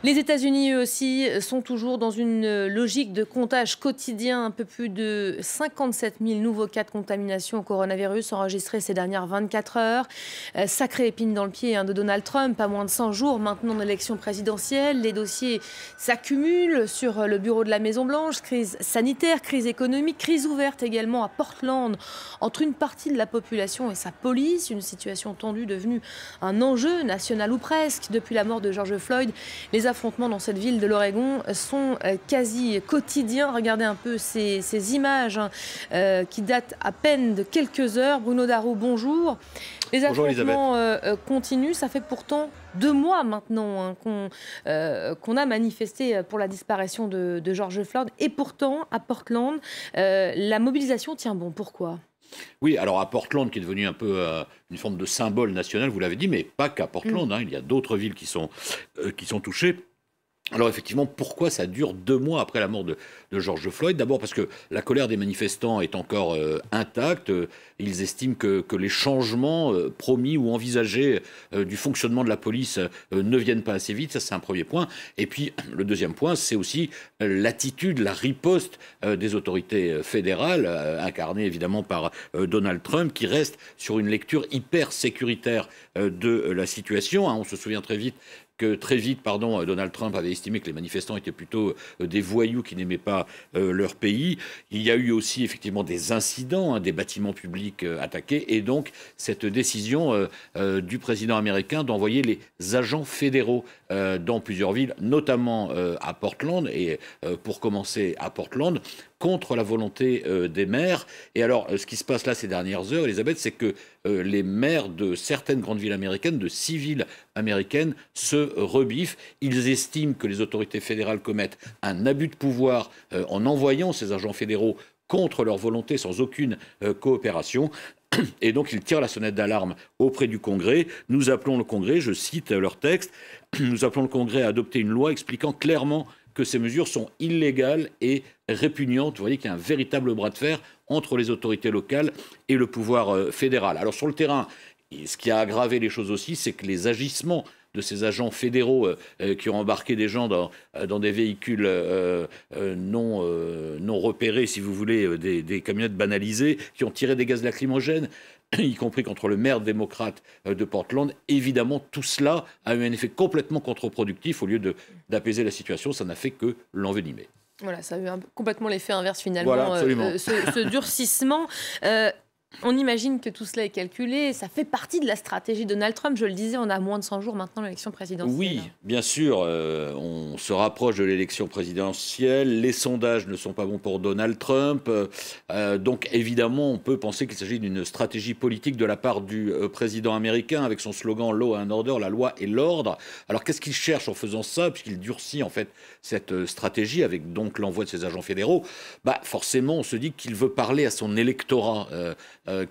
Les États-Unis, eux aussi, sont toujours dans une logique de comptage quotidien. Un peu plus de 57 000 nouveaux cas de contamination au coronavirus enregistrés ces dernières 24 heures. Sacrée épine dans le pied de Donald Trump, à moins de 100 jours maintenant de l'élection présidentielle. Les dossiers s'accumulent sur le bureau de la Maison-Blanche. Crise sanitaire, crise économique, crise ouverte également à Portland entre une partie de la population et sa police. Une situation tendue devenue un enjeu national ou presque. Depuis la mort de George Floyd, les affrontements dans cette ville de l'Oregon sont quasi quotidiens. Regardez un peu ces images qui datent à peine de quelques heures. Bruno Darroux, bonjour. Les affrontements continuent. Ça fait pourtant 2 mois maintenant qu'on a manifesté pour la disparition de George Floyd. Et pourtant, à Portland, la mobilisation tient bon. Pourquoi ? Oui, alors à Portland, qui est devenu un peu une forme de symbole national, vous l'avez dit, mais pas qu'à Portland, il y a d'autres villes qui sont touchées. Alors effectivement, pourquoi ça dure 2 mois après la mort de George Floyd ? D'abord parce que la colère des manifestants est encore intacte. Ils estiment que les changements promis ou envisagés du fonctionnement de la police ne viennent pas assez vite. Ça, c'est un premier point. Et puis, le deuxième point, c'est aussi l'attitude, la riposte des autorités fédérales, incarnées évidemment par Donald Trump, qui reste sur une lecture hyper sécuritaire de la situation. On se souvient très vite, Donald Trump avait estimé que les manifestants étaient plutôt des voyous qui n'aimaient pas leur pays. Il y a eu aussi effectivement des incidents, des bâtiments publics attaqués, et donc cette décision du président américain d'envoyer les agents fédéraux dans plusieurs villes, notamment à Portland, et pour commencer à Portland, contre la volonté des maires. Et alors, ce qui se passe là ces dernières heures, Elisabeth, c'est que les maires de certaines grandes villes américaines, de 6 villes américaines, se rebiffent. Ils estiment que les autorités fédérales commettent un abus de pouvoir en envoyant ces agents fédéraux contre leur volonté, sans aucune coopération. Et donc, ils tirent la sonnette d'alarme auprès du Congrès. Nous appelons le Congrès, je cite leur texte, nous appelons le Congrès à adopter une loi expliquant clairement que ces mesures sont illégales et répugnantes. Vous voyez qu'il y a un véritable bras de fer entre les autorités locales et le pouvoir fédéral. Alors sur le terrain, ce qui a aggravé les choses aussi, c'est que les agissements de ces agents fédéraux qui ont embarqué des gens dans des véhicules non repérés, si vous voulez, des camionnettes banalisées, qui ont tiré des gaz lacrymogènes, y compris contre le maire démocrate de Portland. Évidemment, tout cela a eu un effet complètement contre-productif. Au lieu d'apaiser la situation, ça n'a fait que l'envenimer. Voilà, ça a eu complètement l'effet inverse finalement, voilà, ce durcissement. On imagine que tout cela est calculé. Ça fait partie de la stratégie de Donald Trump. Je le disais, on a moins de 100 jours maintenant l'élection présidentielle. Oui, bien sûr. On se rapproche de l'élection présidentielle. Les sondages ne sont pas bons pour Donald Trump. Donc évidemment, on peut penser qu'il s'agit d'une stratégie politique de la part du président américain avec son slogan « Law and Order », la loi et l'ordre. Alors qu'est-ce qu'il cherche en faisant ça, puisqu'il durcit en fait cette stratégie avec donc l'envoi de ses agents fédéraux ? Forcément, on se dit qu'il veut parler à son électorat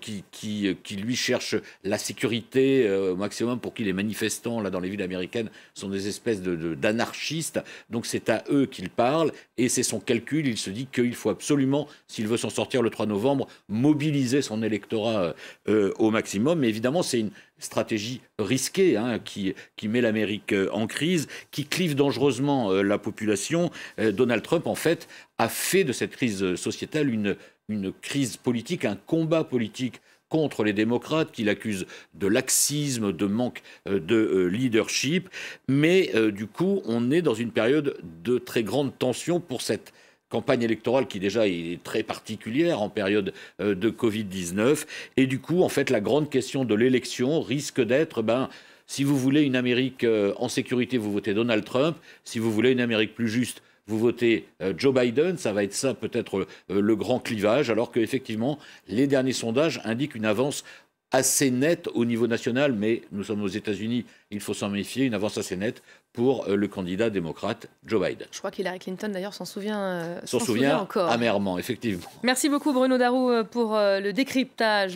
qui lui cherche la sécurité au maximum, pour qui les manifestants là dans les villes américaines sont des espèces d'anarchistes. Donc c'est à eux qu'il parle et c'est son calcul. Il se dit qu'il faut absolument, s'il veut s'en sortir le 3 novembre, mobiliser son électorat au maximum. Mais évidemment, c'est une stratégie risquée qui met l'Amérique en crise, qui clive dangereusement la population. Donald Trump, en fait, a fait de cette crise sociétale une crise politique, un combat politique contre les démocrates qu'il accuse de laxisme, de manque de leadership. Mais du coup, on est dans une période de très grande tension pour cette campagne électorale qui déjà est très particulière en période de Covid-19. Et du coup, en fait, la grande question de l'élection risque d'être, si vous voulez une Amérique en sécurité, vous votez Donald Trump. Si vous voulez une Amérique plus juste, vous votez Joe Biden. Ça va être ça peut-être le grand clivage, alors qu'effectivement, les derniers sondages indiquent une avance assez nette au niveau national, mais nous sommes aux États-Unis, il faut s'en méfier, une avance assez nette pour le candidat démocrate Joe Biden. Je crois qu'Hillary Clinton d'ailleurs s'en souvient souvient encore. Amèrement, effectivement. Merci beaucoup Bruno Darroux pour le décryptage.